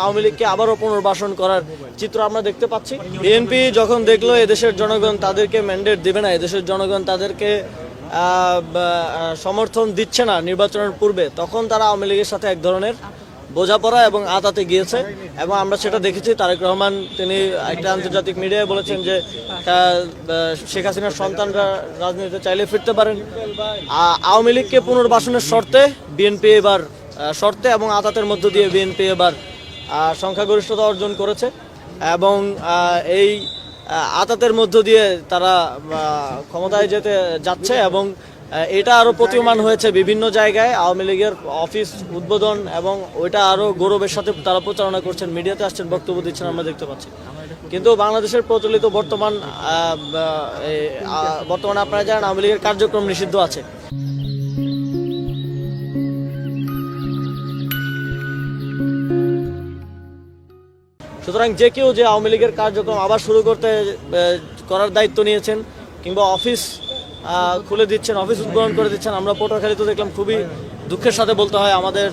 আওয়ামী লীগকে আবারও পুনর্বাসন করার চিত্র আমরা দেখতে পাচ্ছি। বিএনপি যখন দেখলো এদেশের জনগণ তাদেরকে ম্যান্ডেট দেবে না, এদেশের জনগণ তাদেরকে সমর্থন দিচ্ছে না নির্বাচনের পূর্বে, তখন তারা আওয়ামী লীগের সাথে এক ধরনের বোঝাপড়া এবং আতাতে গিয়েছে। এবং আমরা সেটা দেখেছি। তারেক রহমান তিনি একটা আন্তর্জাতিক মিডিয়ায় বলেছেন যে শেখ হাসিনার সন্তানরা রাজনীতিতে চাইলে ফিরতে পারেন। আওয়ামী লীগকে পুনর্বাসনের শর্তে বিএনপি এবার শর্তে এবং আতাতের মধ্য দিয়ে বিএনপি এবার সংখ্যাগরিষ্ঠতা অর্জন করেছে এবং এই আতাতের মধ্য দিয়ে তারা ক্ষমতায় যেতে যাচ্ছে এবং এটা আরও প্রতীয়মান হয়েছে বিভিন্ন জায়গায়। আওয়ামী লীগের অফিস উদ্বোধন এবং ওইটা আরও গৌরবের সাথে তারা প্রচারণা করছেন, মিডিয়াতে আসছেন, বক্তব্য দিচ্ছেন, আমরা দেখতে পাচ্ছি। কিন্তু বাংলাদেশের প্রচলিত বর্তমানে আপনারা জানেন আওয়ামী লীগের কার্যক্রম নিষিদ্ধ আছে। সুতরাং যে কেউ যে আওয়ামী লীগের কার্যক্রম আবার শুরু করার দায়িত্ব নিয়েছেন কিংবা অফিস খুলে দিচ্ছেন, অফিস উদ্বোধন করে দিচ্ছেন, আমরা পটুয়াখালীতে দেখলাম। খুবই দুঃখের সাথে বলতে হয়, আমাদের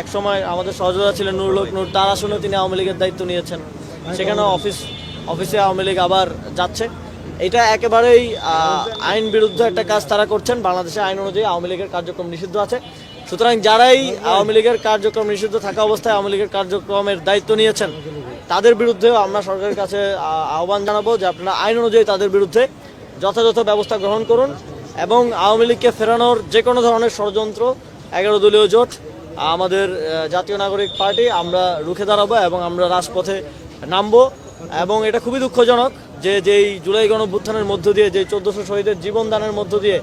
এক সময় আমাদের সহযোগিতা ছিলেন নুরুল হক নূর, তার আসনে তিনি আওয়ামী লীগের দায়িত্ব নিয়েছেন। সেখানে অফিসে আওয়ামী লীগ আবার যাচ্ছে। এটা একেবারেই আইন বিরুদ্ধ একটা কাজ তারা করছেন। বাংলাদেশের আইন অনুযায়ী আওয়ামী লীগের কার্যক্রম নিষিদ্ধ আছে। সুতরাং যারাই আওয়ামী লীগের কার্যক্রম নিষিদ্ধ থাকা অবস্থায় আওয়ামী লীগের কার্যক্রমের দায়িত্ব নিয়েছেন, তাদের বিরুদ্ধেও আমরা সরকারের কাছে আহ্বান জানাবো যে আপনারা আইন অনুযায়ী তাদের বিরুদ্ধে যথাযথ ব্যবস্থা গ্রহণ করুন এবং আওয়ামী লীগকে ফেরানোর যে কোনো ধরনের ষড়যন্ত্র 11 দলীয় জোট, আমাদের জাতীয় নাগরিক পার্টি, আমরা রুখে দাঁড়াবো এবং আমরা রাজপথে নামবো। এবং এটা খুবই দুঃখজনক যে যেই জুলাই গণঅভ্যুত্থানের মধ্য দিয়ে, যে 1400 শহীদের জীবন দানের মধ্য দিয়ে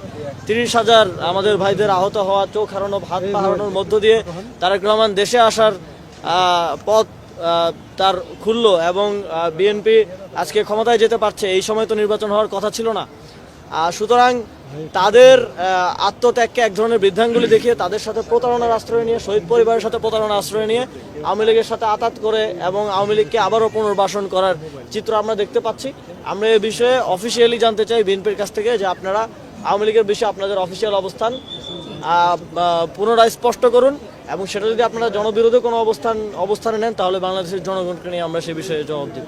30,000 আমাদের ভাইদের আহত হওয়া, চোখ হারানো, হাত পা হারানোর মধ্য দিয়ে তারেক রহমান দেশে আসার পথ তার খুললো এবং বিএনপি আজকে ক্ষমতায় যেতে পারছে। এই সময় তো নির্বাচন হওয়ার কথা ছিল না। সুতরাং তাদের আত্মত্যাগকে এক ধরনের বৃদ্ধাঙ্গুলি দেখিয়ে তাদের সাথে প্রতারণার আশ্রয় নিয়ে, শহীদ পরিবারের সাথে প্রতারণার আশ্রয় নিয়ে আওয়ামী লীগের সাথে আতাত করে এবং আওয়ামী লীগকে আবারও পুনর্বাসন করার চিত্র আমরা দেখতে পাচ্ছি। আমরা এ বিষয়ে অফিসিয়ালি জানতে চাই বিএনপির কাছ থেকে যে আপনারা আওয়ামী লীগের বিষয়ে আপনাদের অফিসিয়াল অবস্থান পুনরায় স্পষ্ট করুন এবং সেটা যদি আপনারা জনবিরোধী কোনো অবস্থানে নেন তাহলে বাংলাদেশের জনগণকে নিয়ে আমরা সে বিষয়ে জবাব দেব।